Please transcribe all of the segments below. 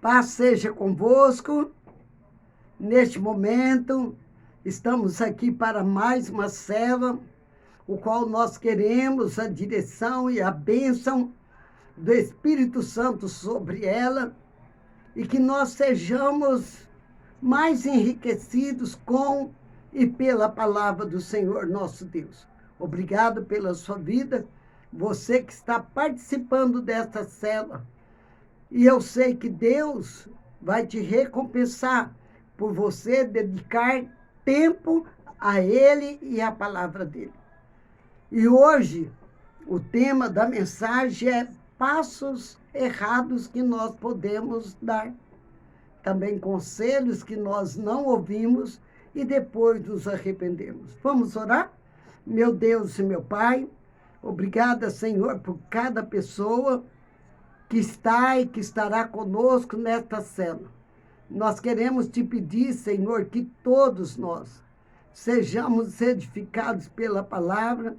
Paz seja convosco. Neste momento, estamos aqui para mais uma célula, o qual nós queremos a direção e a bênção do Espírito Santo sobre ela e que nós sejamos mais enriquecidos com e pela palavra do Senhor nosso Deus. Obrigado pela sua vida, você que está participando desta célula. E eu sei que Deus vai te recompensar por você dedicar tempo a Ele e à palavra dEle. E hoje, o tema da mensagem é passos errados que nós podemos dar. Também conselhos que nós não ouvimos e depois nos arrependemos. Vamos orar? Meu Deus e meu Pai, obrigada, Senhor, por cada pessoa que está e que estará conosco nesta célula. Nós queremos te pedir, Senhor, que todos nós sejamos edificados pela palavra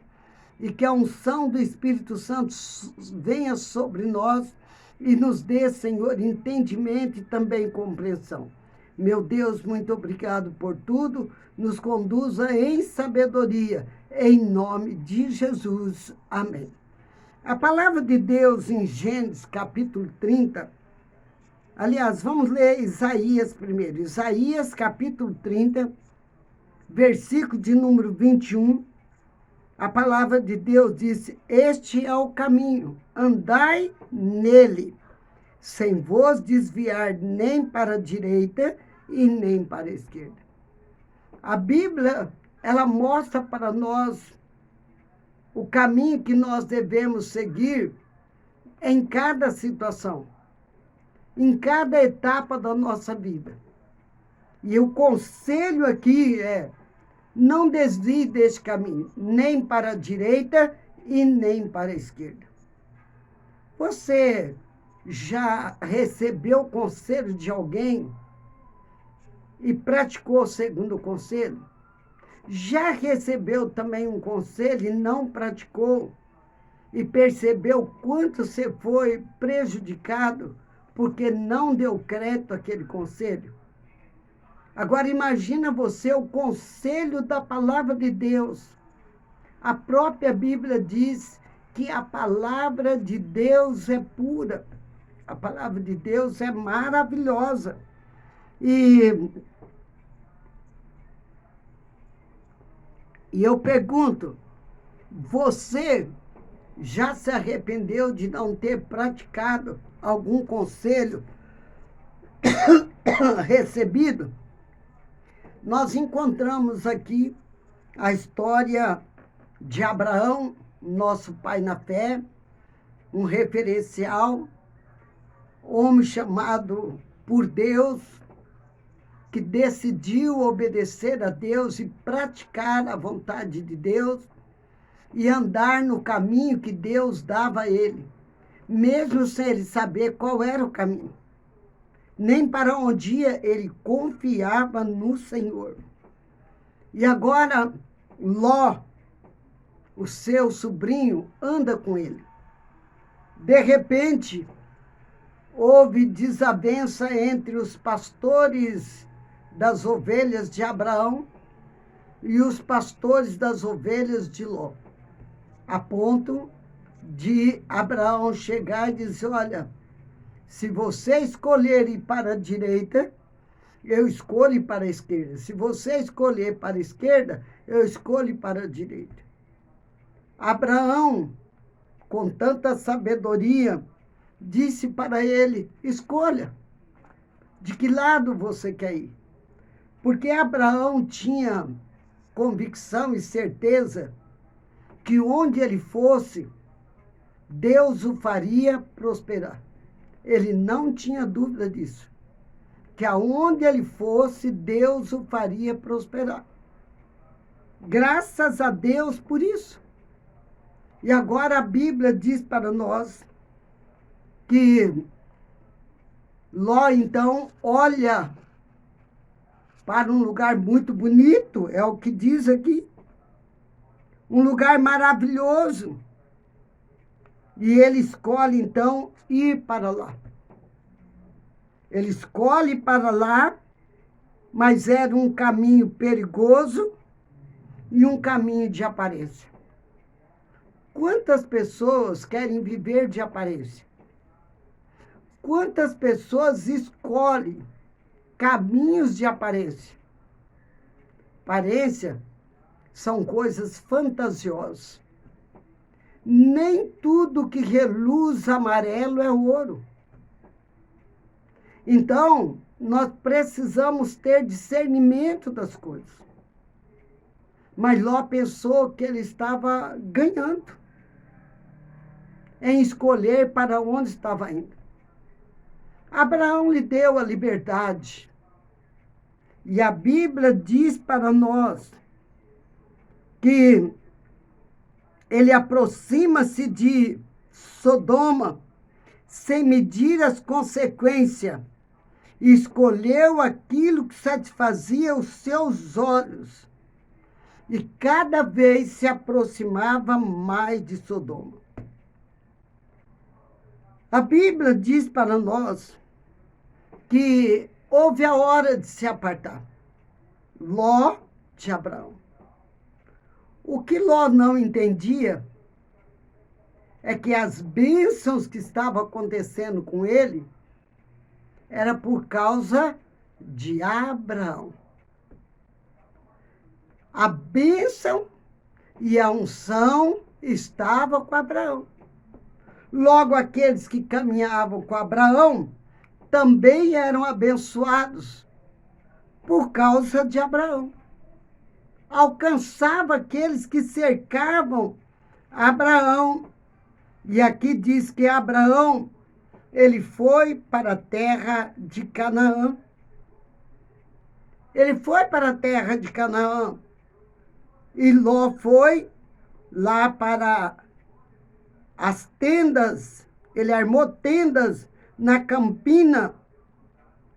e que a unção do Espírito Santo venha sobre nós e nos dê, Senhor, entendimento e também compreensão. Meu Deus, muito obrigado por tudo. Nos conduza em sabedoria, em nome de Jesus. Amém. A palavra de Deus em Gênesis, capítulo 30, aliás, vamos ler Isaías primeiro. Isaías, capítulo 30, versículo de número 21, a palavra de Deus diz: este é o caminho, andai nele, sem vos desviar nem para a direita e nem para a esquerda. A Bíblia, ela mostra para nós o caminho que nós devemos seguir em cada situação, em cada etapa da nossa vida. E o conselho aqui é: não desvie deste caminho, nem para a direita e nem para a esquerda. Você já recebeu o conselho de alguém e praticou segundo o conselho? Já recebeu também um conselho e não praticou e percebeu quanto você foi prejudicado porque não deu crédito àquele conselho? Agora imagina você o conselho da palavra de Deus. A própria Bíblia diz que a palavra de Deus é pura. A palavra de Deus é maravilhosa. E eu pergunto, você já se arrependeu de não ter praticado algum conselho recebido? Nós encontramos aqui a história de Abraão, nosso pai na fé, um referencial, homem chamado por Deus, que decidiu obedecer a Deus e praticar a vontade de Deus e andar no caminho que Deus dava a ele, mesmo sem ele saber qual era o caminho, nem para onde ia. Ele confiava no Senhor. E agora Ló, o seu sobrinho, anda com ele. De repente, houve desavença entre os pastores das ovelhas de Abraão e os pastores das ovelhas de Ló, a ponto de Abraão chegar e dizer: olha, se você escolher ir para a direita, eu escolho ir para a esquerda. Se você escolher para a esquerda, eu escolho ir para a direita. Abraão, com tanta sabedoria, disse para ele: escolha, de que lado você quer ir? Porque Abraão tinha convicção e certeza que onde ele fosse, Deus o faria prosperar. Ele não tinha dúvida disso, que aonde ele fosse, Deus o faria prosperar. Graças a Deus por isso. E agora a Bíblia diz para nós que Ló, então, olha para um lugar muito bonito, é o que diz aqui, um lugar maravilhoso. E ele escolhe, então, ir para lá. Ele escolhe para lá, mas era um caminho perigoso e um caminho de aparência. Quantas pessoas querem viver de aparência? Quantas pessoas escolhem caminhos de aparência? Aparência são coisas fantasiosas. Nem tudo que reluz amarelo é ouro. Então, nós precisamos ter discernimento das coisas. Mas Ló pensou que ele estava ganhando em escolher para onde estava indo. Abraão lhe deu a liberdade. E a Bíblia diz para nós que ele aproxima-se de Sodoma sem medir as consequências e escolheu aquilo que satisfazia os seus olhos. E cada vez se aproximava mais de Sodoma. A Bíblia diz para nós que houve a hora de se apartar. Ló de Abraão. O que Ló não entendia é que as bênçãos que estavam acontecendo com ele era por causa de Abraão. A bênção e a unção estavam com Abraão. Logo, aqueles que caminhavam com Abraão também eram abençoados por causa de Abraão. Alcançava aqueles que cercavam Abraão. E aqui diz que Abraão, ele foi para a terra de Canaã. Ele foi para a terra de Canaã. E Ló foi lá para as tendas, ele armou tendas na campina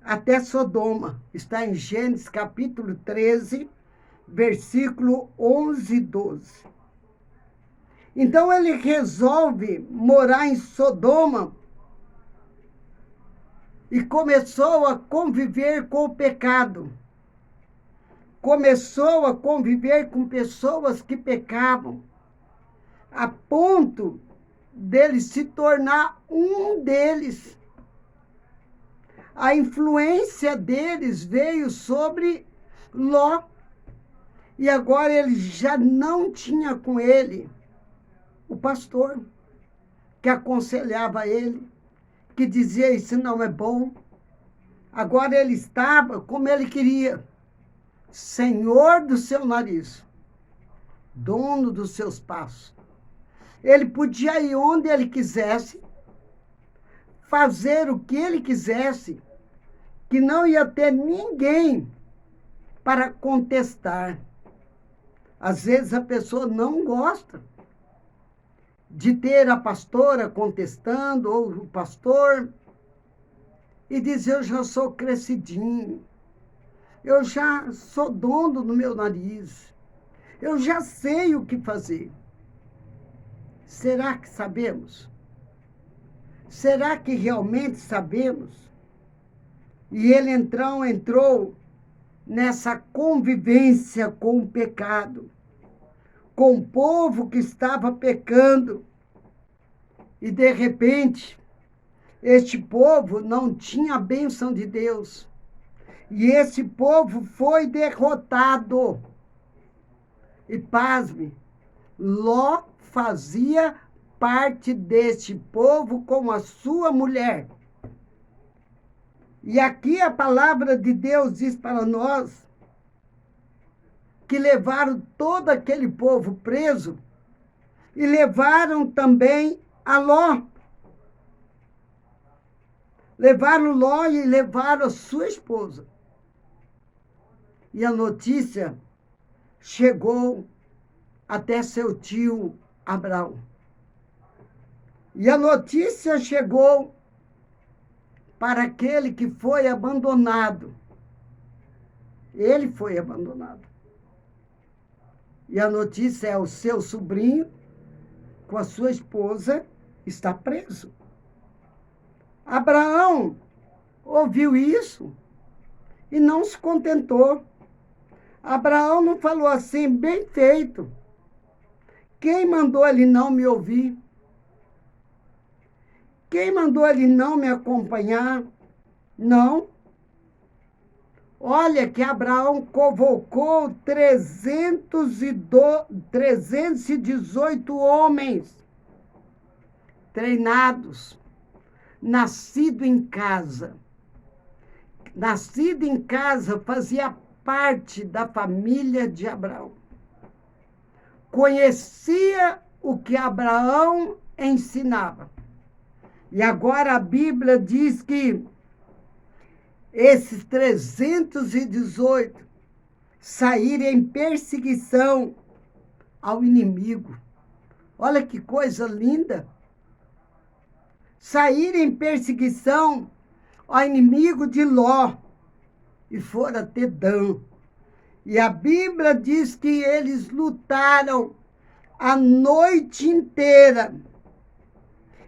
até Sodoma. Está em Gênesis capítulo 13, versículo 11 e 12. Então ele resolve morar em Sodoma e começou a conviver com o pecado. Começou a conviver com pessoas que pecavam, a ponto dele se tornar um deles. A influência deles veio sobre Ló. E agora ele já não tinha com ele o pastor que aconselhava ele, que dizia: isso não é bom. Agora ele estava como ele queria, senhor do seu nariz, dono dos seus passos. Ele podia ir onde ele quisesse, fazer o que ele quisesse, que não ia ter ninguém para contestar. Às vezes a pessoa não gosta de ter a pastora contestando, ou o pastor, e diz: eu já sou crescidinho, eu já sou dono do meu nariz, eu já sei o que fazer. Será que sabemos? Será que realmente sabemos? E ele então entrou nessa convivência com o pecado, com o povo que estava pecando. E, de repente, este povo não tinha a bênção de Deus. E esse povo foi derrotado. E, pasme, Ló fazia parte deste povo com a sua mulher. E aqui a palavra de Deus diz para nós que levaram todo aquele povo preso e levaram também a Ló. Levaram Ló e levaram a sua esposa. E a notícia chegou até seu tio Abraão. E a notícia chegou para aquele que foi abandonado. Ele foi abandonado. E a notícia é: o seu sobrinho, com a sua esposa, está preso. Abraão ouviu isso e não se contentou. Abraão não falou assim, bem feito. Quem mandou ele não me ouvir? Quem mandou ele não me acompanhar? Não. Olha que Abraão convocou 318 homens treinados, nascido em casa. Nascido em casa, fazia parte da família de Abraão. Conhecia o que Abraão ensinava. E agora a Bíblia diz que esses 318 saíram em perseguição ao inimigo. Olha que coisa linda! Saíram em perseguição ao inimigo de Ló e foram até Dan. E a Bíblia diz que eles lutaram a noite inteira.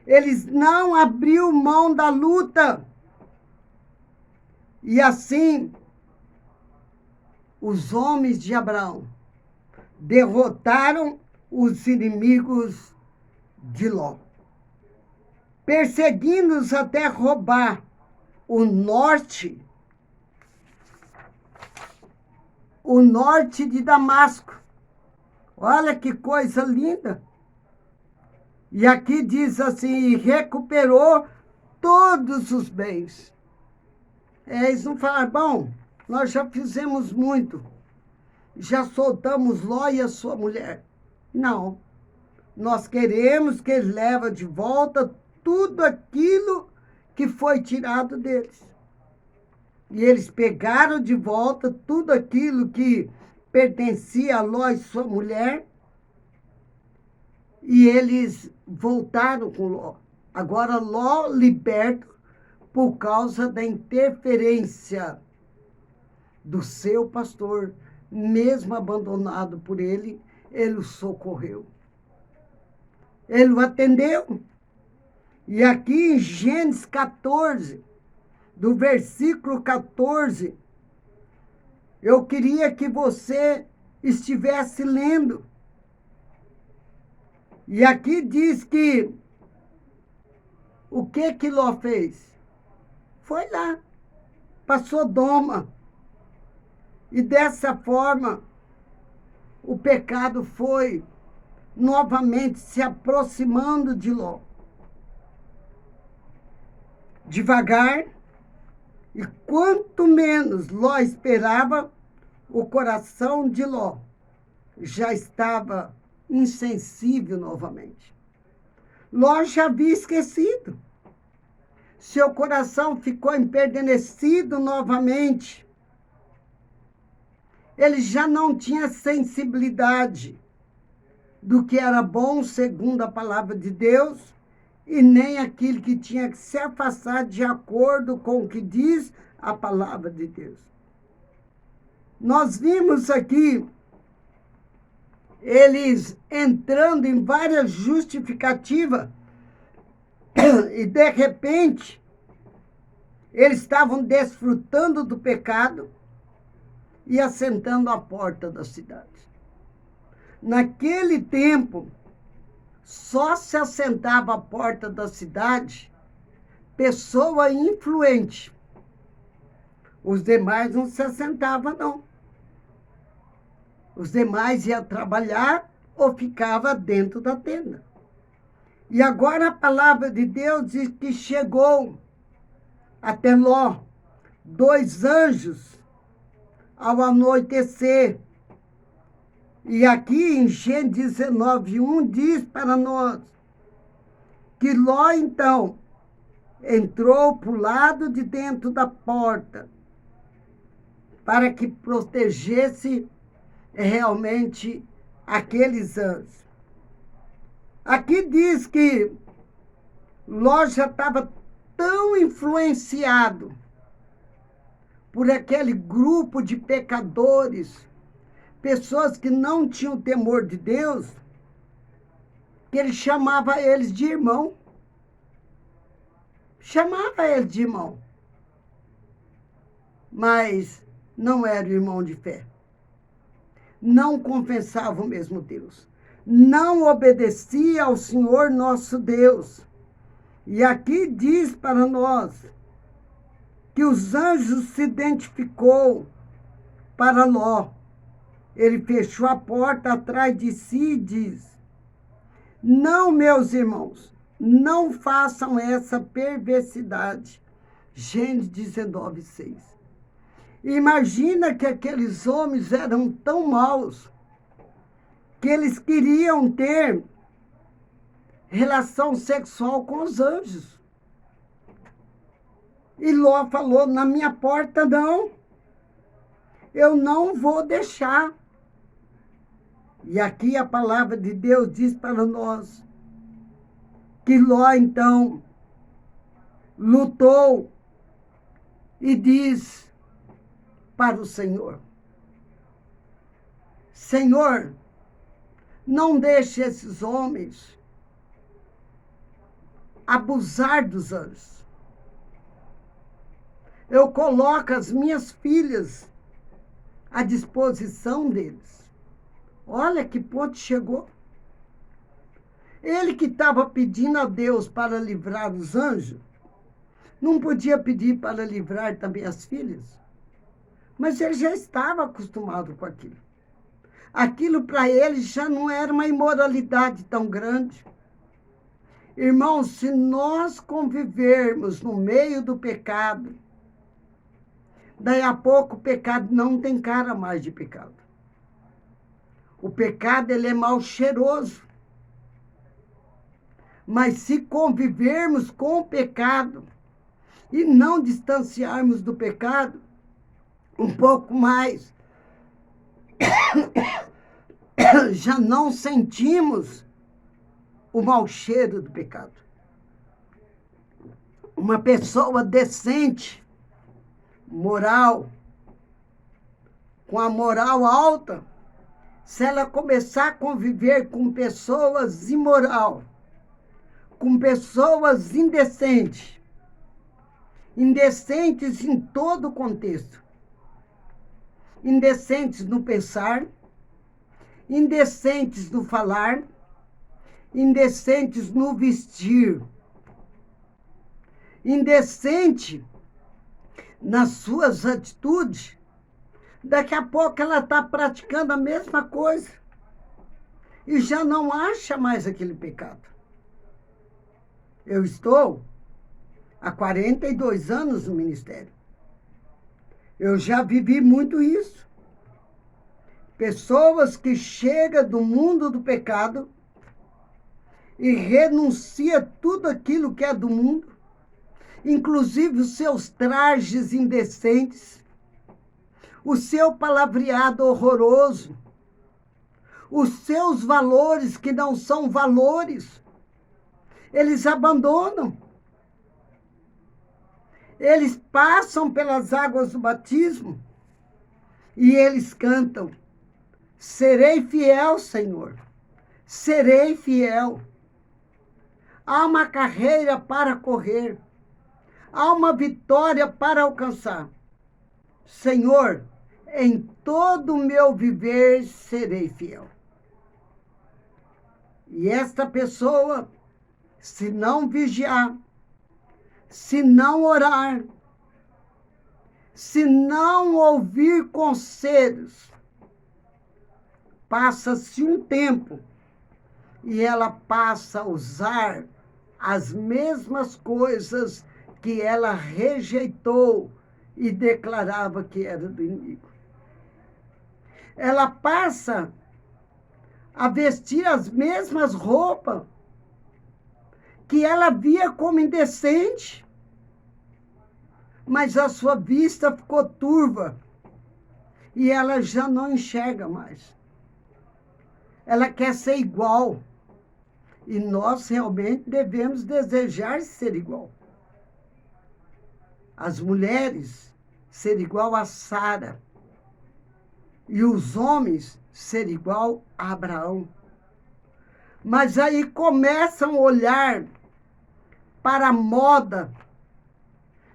Eles não abriram mão da luta. E assim, os homens de Abraão derrotaram os inimigos de Ló, perseguindo-os até roubar o norte de Damasco. Olha que coisa linda. E aqui diz assim, e recuperou todos os bens. Eles não falaram, bom, nós já fizemos muito, já soltamos Ló e a sua mulher. Não, nós queremos que ele leve de volta tudo aquilo que foi tirado deles. E eles pegaram de volta tudo aquilo que pertencia a Ló e sua mulher, e eles voltaram com Ló. Agora Ló liberto por causa da interferência do seu pastor, mesmo abandonado por ele, ele o socorreu. Ele o atendeu. E aqui em Gênesis 14, do versículo 14, eu queria que você estivesse lendo. E aqui diz que o que Ló fez? Foi lá, para Sodoma. E dessa forma, o pecado foi novamente se aproximando de Ló. Devagar, e quanto menos Ló esperava, o coração de Ló já estava insensível novamente. Ló já havia esquecido. Seu coração ficou empedernecido novamente. Ele já não tinha sensibilidade do que era bom segundo a palavra de Deus e nem aquilo que tinha que se afastar de acordo com o que diz a palavra de Deus. Nós vimos aqui eles entrando em várias justificativas e, de repente, eles estavam desfrutando do pecado e assentando à porta da cidade. Naquele tempo, só se assentava à porta da cidade pessoa influente. Os demais não se assentavam, não. Os demais iam trabalhar ou ficavam dentro da tenda. E agora a palavra de Deus diz que chegou até Ló 2 anjos ao anoitecer. E aqui em Gênesis 19:1 diz para nós que Ló, então, entrou para o lado de dentro da porta para que protegesse realmente aqueles anjos. Aqui diz que Ló já estava tão influenciado por aquele grupo de pecadores, pessoas que não tinham temor de Deus, que ele chamava eles de irmão. Chamava eles de irmão. mas não era irmão de fé. Não confessava o mesmo Deus. Não obedecia ao Senhor nosso Deus. E aqui diz para nós que os anjos se identificou para Ló. Ele fechou a porta atrás de si e diz: não, meus irmãos, não façam essa perversidade. Gênesis 19:6. Imagina que aqueles homens eram tão maus que eles queriam ter relação sexual com os anjos. E Ló falou: na minha porta não, eu não vou deixar. E aqui a palavra de Deus diz para nós que Ló, então, lutou e diz para o Senhor: Senhor, não deixe esses homens abusar dos anjos. Eu coloco as minhas filhas à disposição deles. Olha que ponto chegou. Ele que estava pedindo a Deus para livrar os anjos, não podia pedir para livrar também as filhas? Mas ele já estava acostumado com aquilo. Aquilo para ele já não era uma imoralidade tão grande. Irmãos, se nós convivermos no meio do pecado, daí a pouco o pecado não tem cara mais de pecado. O pecado, ele é mal cheiroso. Mas se convivermos com o pecado e não distanciarmos do pecado um pouco mais, já não sentimos o mau cheiro do pecado. Uma pessoa decente, moral, com a moral alta, se ela começar a conviver com pessoas imorais, com pessoas indecentes em todo o contexto, indecentes no pensar, indecentes no falar, indecentes no vestir, indecente nas suas atitudes, daqui a pouco ela está praticando a mesma coisa e já não acha mais aquele pecado. Eu estou há 42 anos no ministério. Eu já vivi muito isso. Pessoas que chegam do mundo do pecado e renuncia tudo aquilo que é do mundo, inclusive os seus trajes indecentes, o seu palavreado horroroso, os seus valores que não são valores, eles abandonam. Eles passam pelas águas do batismo e eles cantam: serei fiel, Senhor, serei fiel. Há uma carreira para correr, há uma vitória para alcançar. Senhor, em todo o meu viver serei fiel. E esta pessoa, se não vigiar, se não orar, se não ouvir conselhos, passa-se um tempo e ela passa a usar as mesmas coisas que ela rejeitou e declarava que era do inimigo. Ela passa a vestir as mesmas roupas que ela via como indecente, mas a sua vista ficou turva e ela já não enxerga mais. Ela quer ser igual e nós realmente devemos desejar ser igual. As mulheres ser igual a Sara e os homens ser igual a Abraão. Mas aí começam a olhar para a moda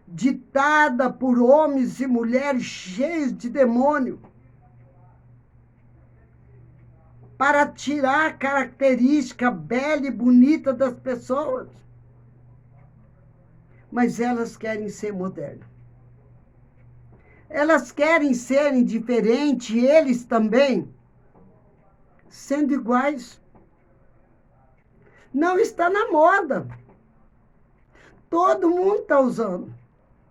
ditada por homens e mulheres cheios de demônio, para tirar a característica bela e bonita das pessoas. Mas elas querem ser modernas. Elas querem serem diferentes, eles também, sendo iguais. Não está na moda. Todo mundo está usando.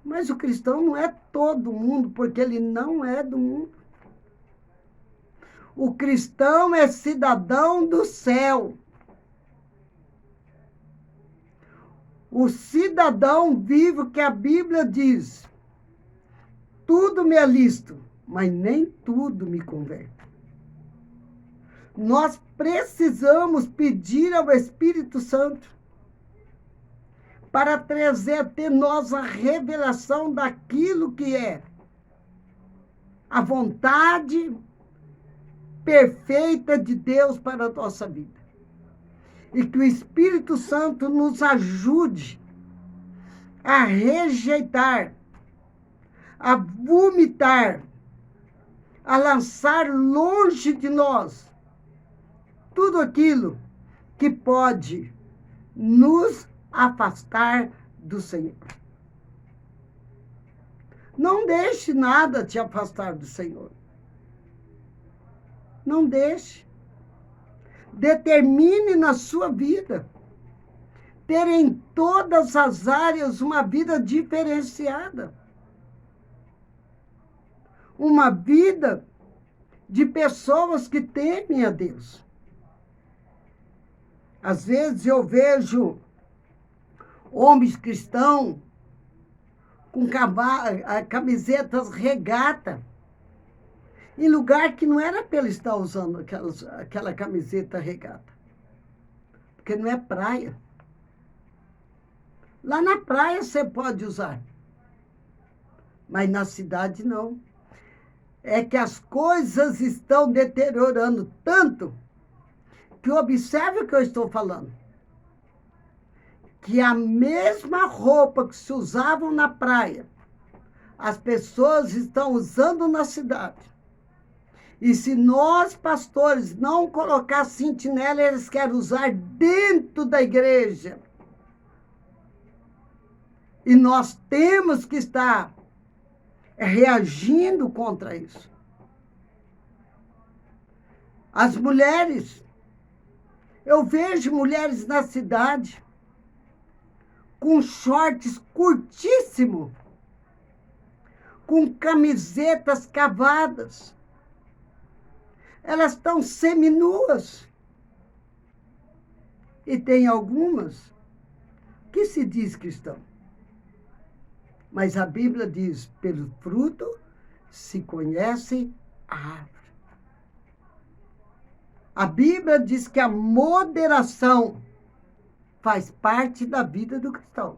Mas o cristão não é todo mundo, porque ele não é do mundo. O cristão é cidadão do céu. O cidadão vivo que a Bíblia diz: tudo me é lícito, mas nem tudo me convém. Nós precisamos pedir ao Espírito Santo para trazer até nós a revelação daquilo que é a vontade perfeita de Deus para a nossa vida. E que o Espírito Santo nos ajude a rejeitar, a vomitar, a lançar longe de nós tudo aquilo que pode nos afastar do Senhor. Não deixe nada te afastar do Senhor. Não deixe. Determine na sua vida ter em todas as áreas uma vida diferenciada. Uma vida de pessoas que temem a Deus. Às vezes eu vejo homens cristãos com camisetas regata, em lugar que não era para ele estar usando aquela camiseta regata. Porque não é praia. Lá na praia você pode usar, mas na cidade não. É que as coisas estão deteriorando tanto que observe o que eu estou falando. Que a mesma roupa que se usavam na praia, as pessoas estão usando na cidade. E se nós, pastores, não colocar sentinela, eles querem usar dentro da igreja. E nós temos que estar reagindo contra isso. As mulheres, eu vejo mulheres na cidade com shorts curtíssimos, com camisetas cavadas. Elas estão seminuas. E tem algumas que se diz cristão. Mas a Bíblia diz, pelo fruto se conhece a árvore. A Bíblia diz que a moderação faz parte da vida do cristão.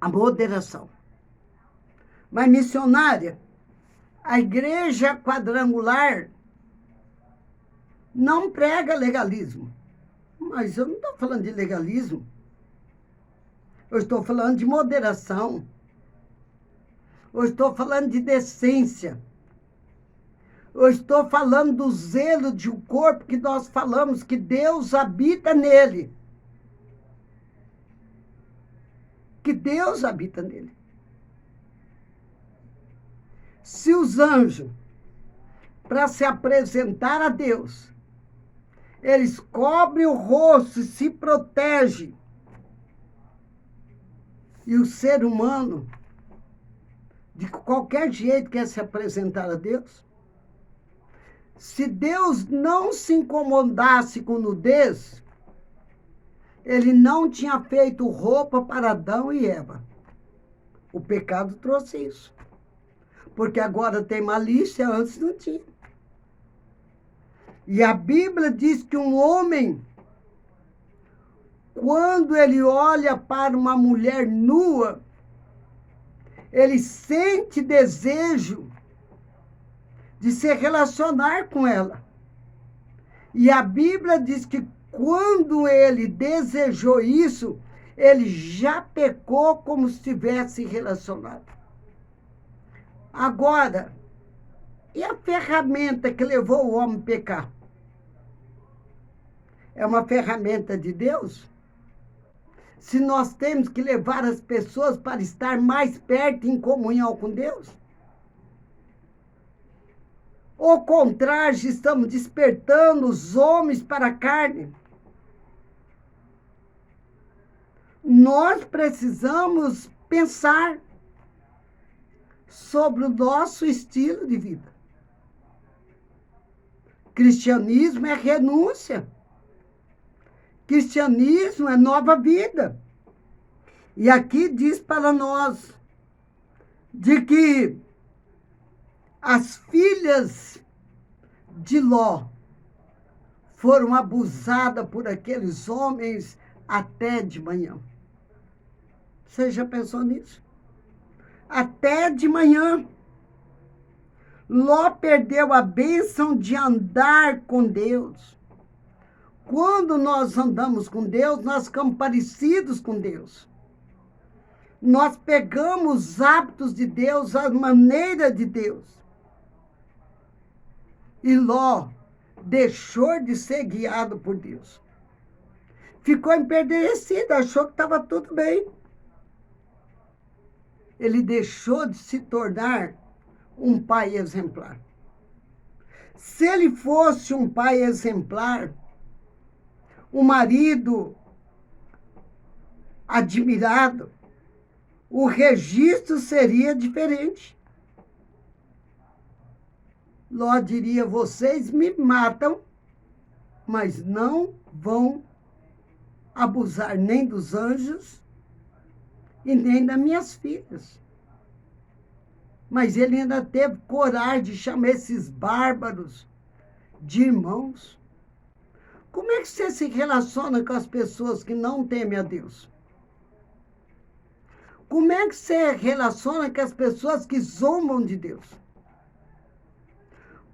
A moderação. Mas, missionária, a igreja quadrangular não prega legalismo. Mas eu não estou falando de legalismo. Eu estou falando de moderação. Eu estou falando de decência. Eu estou falando do zelo de um corpo que nós falamos que Deus habita nele. Que Deus habita nele. Se os anjos, para se apresentar a Deus, eles cobrem o rosto e se protegem, e o ser humano, de qualquer jeito, quer se apresentar a Deus, se Deus não se incomodasse com nudez, ele não tinha feito roupa para Adão e Eva. O pecado trouxe isso. Porque agora tem malícia, antes não tinha. E a Bíblia diz que um homem, quando ele olha para uma mulher nua, ele sente desejo de se relacionar com ela. E a Bíblia diz que quando ele desejou isso, ele já pecou como se tivesse relacionado. Agora, e a ferramenta que levou o homem a pecar? É uma ferramenta de Deus? Se nós temos que levar as pessoas para estar mais perto em comunhão com Deus? Ao contrário, estamos despertando os homens para a carne. Nós precisamos pensar sobre o nosso estilo de vida. Cristianismo é renúncia. Cristianismo é nova vida. E aqui diz para nós de que as filhas de Ló foram abusadas por aqueles homens até de manhã. Você já pensou nisso? Até de manhã. Ló perdeu a bênção de andar com Deus. Quando nós andamos com Deus, nós ficamos parecidos com Deus. Nós pegamos os hábitos de Deus, a maneira de Deus. E Ló deixou de ser guiado por Deus. Ficou empedernido, achou que estava tudo bem. Ele deixou de se tornar um pai exemplar. Se ele fosse um pai exemplar, um marido admirado, o registro seria diferente. Ló diria: vocês me matam, mas não vão abusar nem dos anjos e nem das minhas filhas. Mas ele ainda teve coragem de chamar esses bárbaros de irmãos. Como é que você se relaciona com as pessoas que não temem a Deus? Como é que você relaciona com as pessoas que zombam de Deus?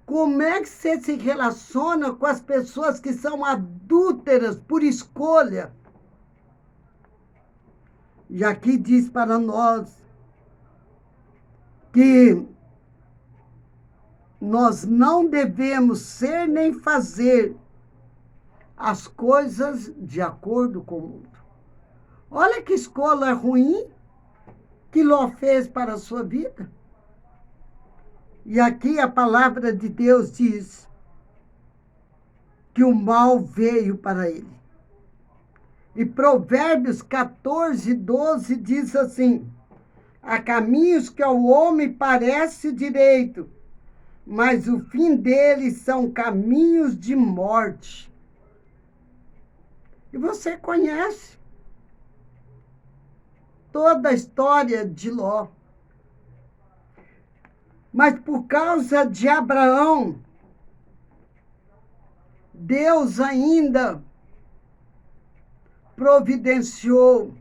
Como é que você se relaciona com as pessoas que são adúlteras por escolha? E aqui diz para nós que nós não devemos ser nem fazer as coisas de acordo com o mundo. Olha que escolha ruim que Ló fez para a sua vida. E aqui a palavra de Deus diz que o mal veio para ele. E Provérbios 14, 12 diz assim: há caminhos que ao homem parece direito, mas o fim deles são caminhos de morte. E você conhece toda a história de Ló. Mas por causa de Abraão, Deus ainda providenciou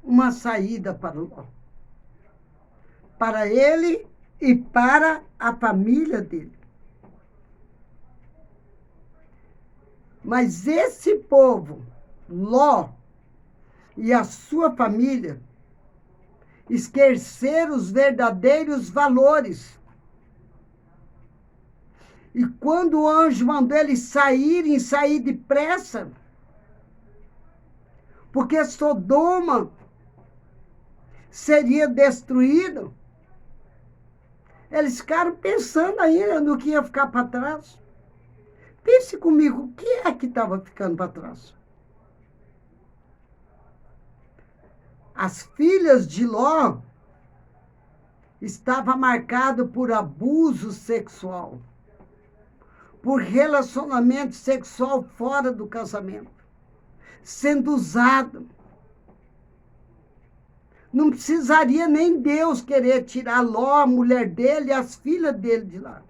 uma saída para Ló. Para ele e para a família dele. Mas esse povo, Ló e a sua família, esqueceram os verdadeiros valores. E quando o anjo mandou eles sair depressa, porque Sodoma seria destruído, eles ficaram pensando ainda no que ia ficar para trás. Pense comigo, o que é que estava ficando para trás? As filhas de Ló estavam marcadas por abuso sexual, por relacionamento sexual fora do casamento, sendo usado. Não precisaria nem Deus querer tirar Ló, a mulher dele e as filhas dele de lá.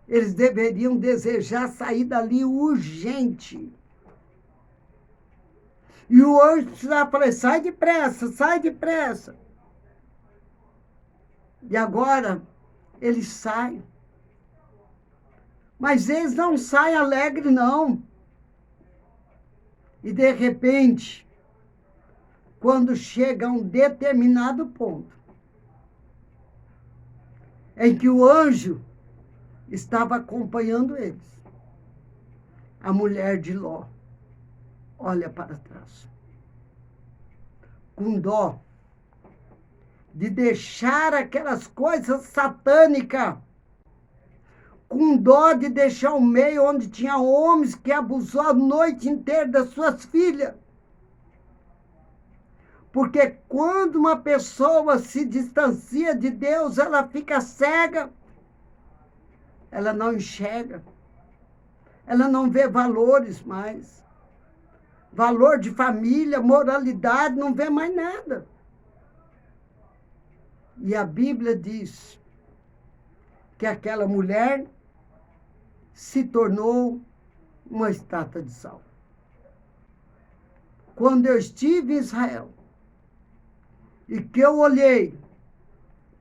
Eles deveriam desejar sair dali urgente. E o anjo precisava falar: sai depressa, sai depressa. E agora, eles saem. Mas eles não saem alegres, não. E, de repente, quando chega a um determinado ponto, em que o anjo estava acompanhando eles, a mulher de Ló olha para trás, com dó de deixar aquelas coisas satânicas, com dó de deixar um meio onde tinha homens que abusou a noite inteira das suas filhas. Porque quando uma pessoa se distancia de Deus, ela fica cega, ela não enxerga, ela não vê valores mais. Valor de família, moralidade, não vê mais nada. E a Bíblia diz que aquela mulher se tornou uma estátua de sal. Quando eu estive em Israel e que eu olhei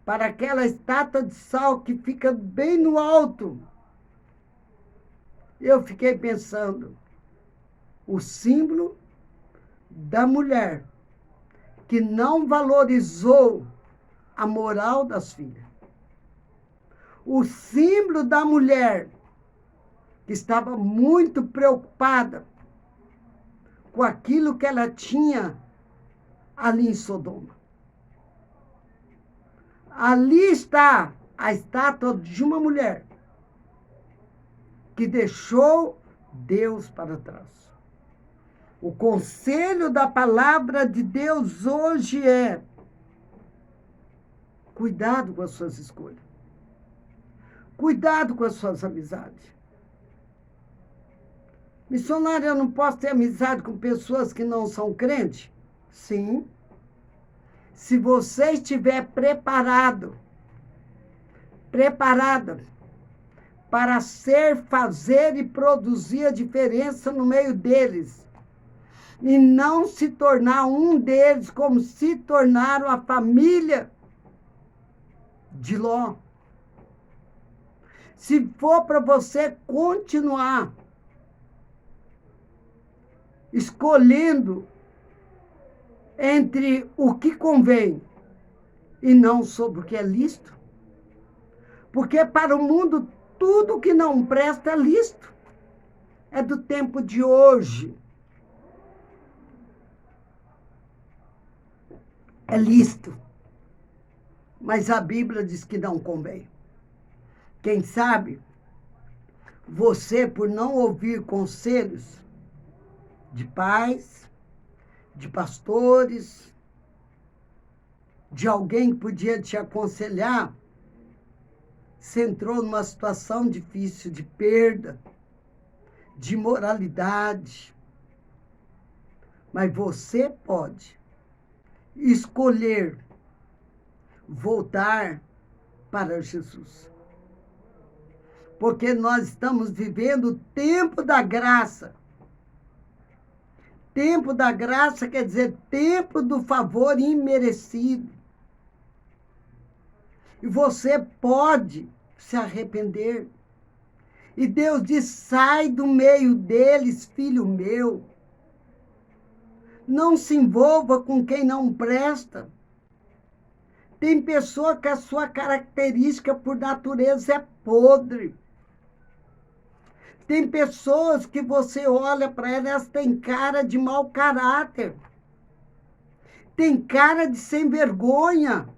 para aquela estátua de sal que fica bem no alto, eu fiquei pensando, o símbolo da mulher que não valorizou a moral das filhas. O símbolo da mulher que estava muito preocupada com aquilo que ela tinha ali em Sodoma. Ali está a estátua de uma mulher que deixou Deus para trás. O conselho da palavra de Deus hoje é: cuidado com as suas escolhas. Cuidado com as suas amizades. Missionário, eu não posso ter amizade com pessoas que não são crentes? Sim. Se você estiver preparada para ser, fazer e produzir a diferença no meio deles, e não se tornar um deles como se tornaram a família de Ló. Se for para você continuar escolhendo entre o que convém e não sobre o que é lícito, porque para o mundo tudo que não presta é lícito, é do tempo de hoje. É lícito, mas a Bíblia diz que não convém. Quem sabe, você, por não ouvir conselhos de pais, de pastores, de alguém que podia te aconselhar, você entrou numa situação difícil de perda, de imoralidade. Mas você pode escolher voltar para Jesus. Porque nós estamos vivendo o tempo da graça. Tempo da graça quer dizer tempo do favor imerecido. E você pode se arrepender. E Deus diz: sai do meio deles, filho meu. Não se envolva com quem não presta. Tem pessoa que a sua característica por natureza é podre. Tem pessoas que você olha para elas têm cara de mau caráter. Tem cara de sem vergonha.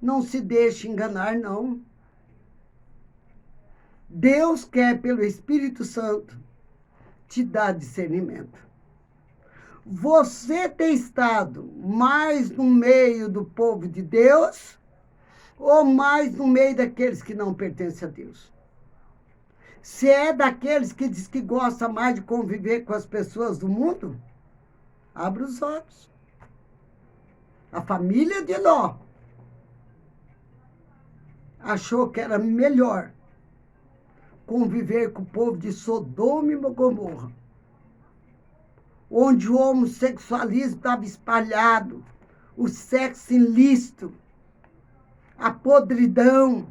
Não se deixe enganar, não. Deus quer, pelo Espírito Santo, te dar discernimento. Você tem estado mais no meio do povo de Deus ou mais no meio daqueles que não pertencem a Deus? Se é daqueles que diz que gosta mais de conviver com as pessoas do mundo, abra os olhos. A família de Ló achou que era melhor conviver com o povo de Sodoma e Gomorra, onde o homossexualismo estava espalhado, o sexo ilícito, a podridão,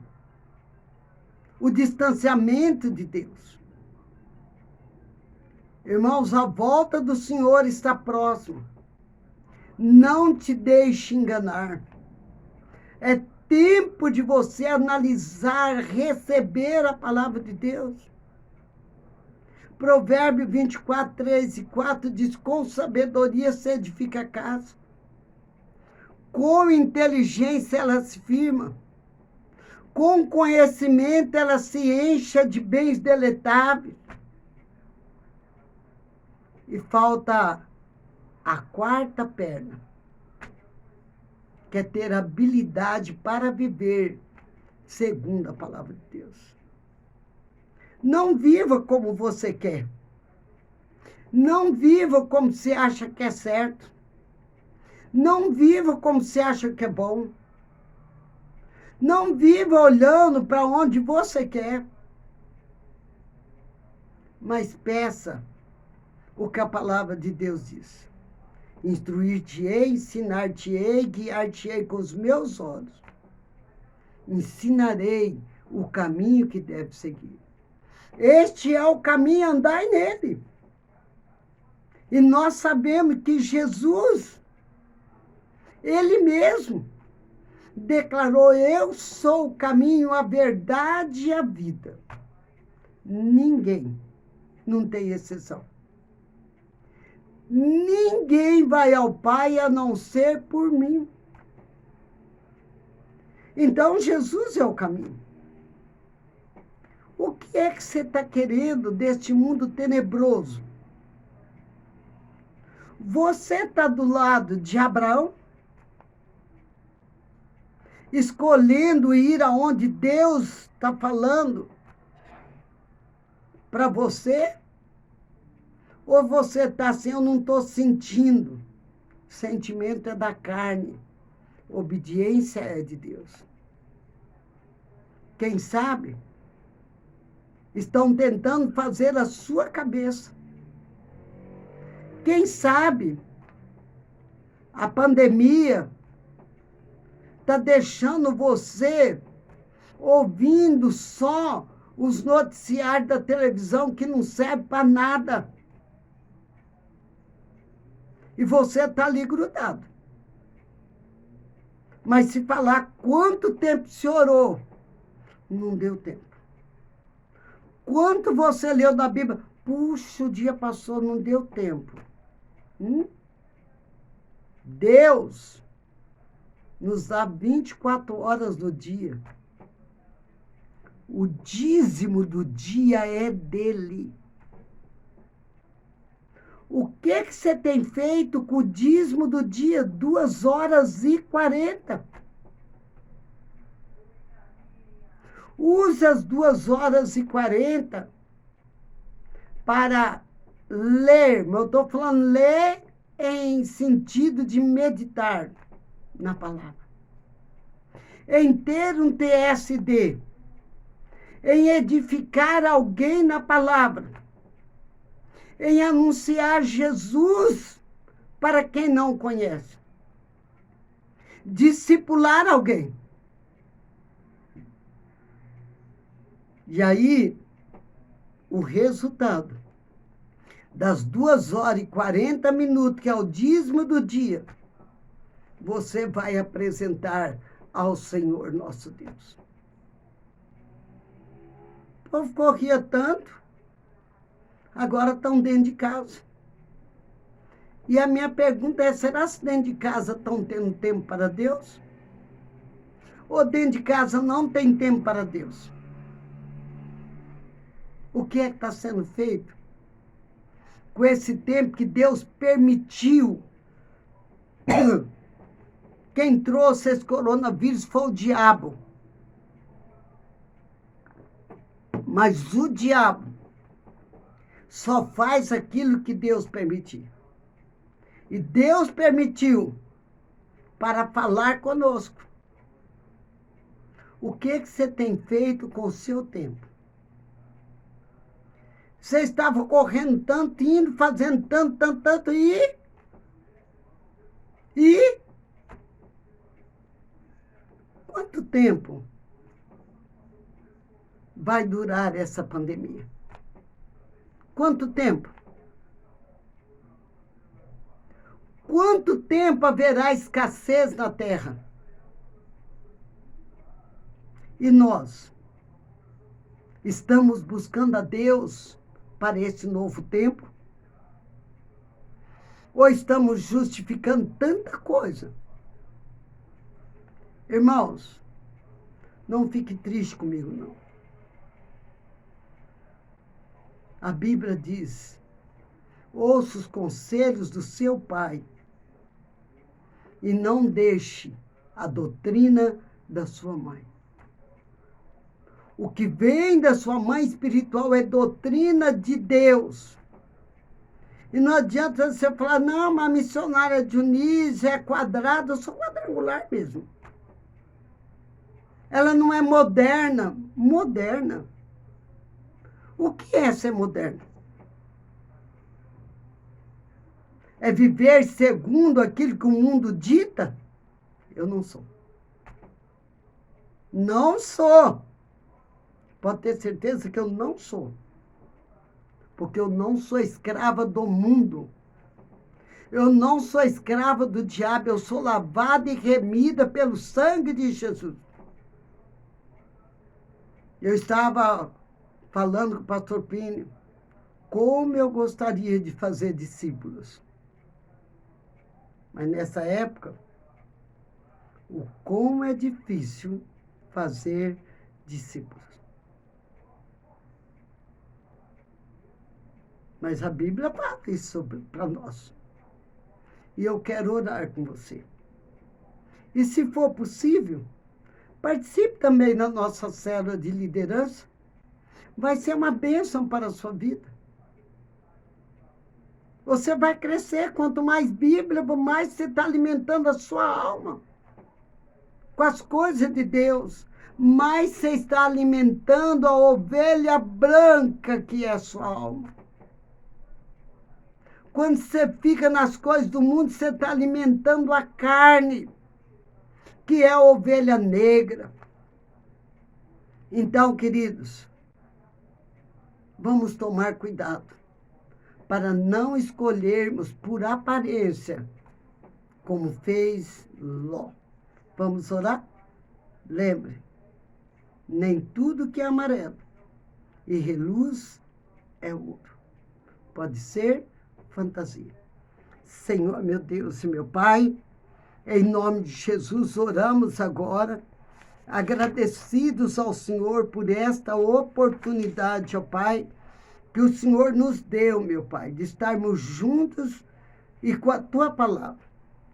o distanciamento de Deus. Irmãos, a volta do Senhor está próxima. Não te deixe enganar. É tempo de você analisar, receber a palavra de Deus. Provérbio 24, 3 e 4 diz: com sabedoria se edifica a casa, com inteligência ela se firma, com conhecimento ela se enche de bens deletáveis. E falta a quarta perna, que é ter habilidade para viver segundo a palavra de Deus. Não viva como você quer. Não viva como você acha que é certo. Não viva como você acha que é bom. Não viva olhando para onde você quer. Mas peça o que a palavra de Deus diz. Instruir-te-ei, ensinar-te-ei, guiar-te-ei com os meus olhos. Ensinarei o caminho que deve seguir. Este é o caminho, andai nele. E nós sabemos que Jesus, ele mesmo, declarou: eu sou o caminho, a verdade e a vida. Ninguém, não tem exceção. Ninguém vai ao Pai a não ser por mim. Então, Jesus é o caminho. O que é que você está querendo deste mundo tenebroso? Você está do lado de Abraão, escolhendo ir aonde Deus está falando para você? Ou você está assim: eu não estou sentindo? Sentimento é da carne, obediência é de Deus. Quem sabe estão tentando fazer a sua cabeça. Quem sabe a pandemia está deixando você ouvindo só os noticiários da televisão que não servem para nada. E você está ali grudado. Mas se falar quanto tempo você orou, não deu tempo. Quanto você leu da Bíblia? Puxa, o dia passou, não deu tempo. Deus nos dá 24 horas do dia. O dízimo do dia é dele. O que você tem feito com o dízimo do dia? 2 horas e 40. Use as 2 horas e 40 para ler. Eu estou falando ler em sentido de meditar na palavra. Em ter um TSD. Em edificar alguém na palavra. Em anunciar Jesus para quem não conhece. Discipular alguém. E aí, o resultado das 2 horas e 40 minutos, que é o dízimo do dia, você vai apresentar ao Senhor nosso Deus. O povo corria tanto, agora estão dentro de casa. E a minha pergunta é: será que dentro de casa estão tendo tempo para Deus? Ou dentro de casa não tem tempo para Deus? O que é que está sendo feito com esse tempo que Deus permitiu? Quem trouxe esse coronavírus foi o diabo. Mas o diabo só faz aquilo que Deus permitiu. E Deus permitiu para falar conosco. O que você tem feito com o seu tempo? Você estava correndo tanto, indo, fazendo tanto, e quanto tempo vai durar essa pandemia? Quanto tempo? quanto tempo haverá escassez na terra? E nós estamos buscando a Deus para esse novo tempo? Ou estamos justificando tanta coisa? Irmãos, não fique triste comigo, não. A Bíblia diz: ouça os conselhos do seu pai e não deixe a doutrina da sua mãe. O que vem da sua mãe espiritual é doutrina de Deus. E não adianta você falar, não, mas a missionária Dionísia é quadrada, eu sou quadrangular mesmo. Ela não é moderna. Moderna. O que é ser moderno? É viver segundo aquilo que o mundo dita? Eu não sou. Não sou. Pode ter certeza que eu não sou. Porque eu não sou escrava do mundo. Eu não sou escrava do diabo. Eu sou lavada e remida pelo sangue de Jesus. Eu estava falando com o pastor Pini, como eu gostaria de fazer discípulos. Mas nessa época, o como é difícil fazer discípulos. Mas a Bíblia fala isso para nós. E eu quero orar com você. E se for possível, participe também na nossa célula de liderança. Vai ser uma bênção para a sua vida. Você vai crescer. Quanto mais Bíblia, mais você está alimentando a sua alma com as coisas de Deus. Mais você está alimentando a ovelha branca que é a sua alma. Quando você fica nas coisas do mundo, você está alimentando a carne, que é a ovelha negra. Então, queridos, vamos tomar cuidado para não escolhermos por aparência, como fez Ló. Vamos orar? Lembre, nem tudo que é amarelo e reluz é ouro. Pode ser fantasia. Senhor, meu Deus e meu Pai, em nome de Jesus, oramos agora, agradecidos ao Senhor por esta oportunidade, ó Pai, que o Senhor nos deu, meu Pai, de estarmos juntos e com a Tua palavra,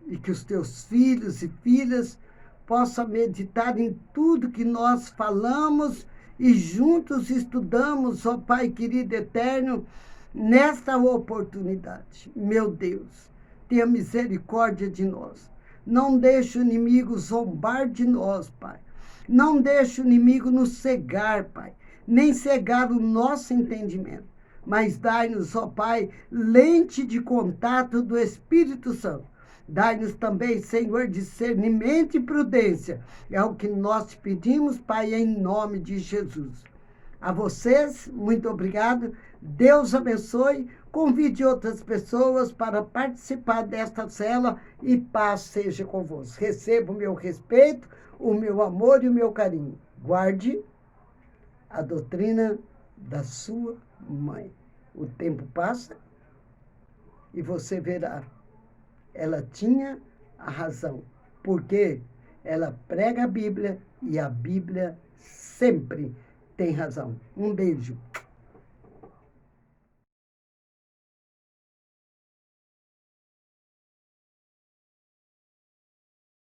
e que os Teus filhos e filhas possam meditar em tudo que nós falamos e juntos estudamos, ó Pai querido eterno, nesta oportunidade. Meu Deus, tenha misericórdia de nós. Não deixe o inimigo zombar de nós, Pai. Não deixe o inimigo nos cegar, Pai. Nem cegar o nosso entendimento. Mas dai-nos, ó Pai, lente de contato do Espírito Santo. Dai-nos também, Senhor, discernimento e prudência. É o que nós te pedimos, Pai, em nome de Jesus. A vocês, muito obrigado. Deus abençoe. Convide outras pessoas para participar desta célula e paz seja convosco. Receba o meu respeito, o meu amor e o meu carinho. Guarde a doutrina da sua mãe. O tempo passa e você verá. Ela tinha a razão, porque ela prega a Bíblia e a Bíblia sempre tem razão. Um beijo.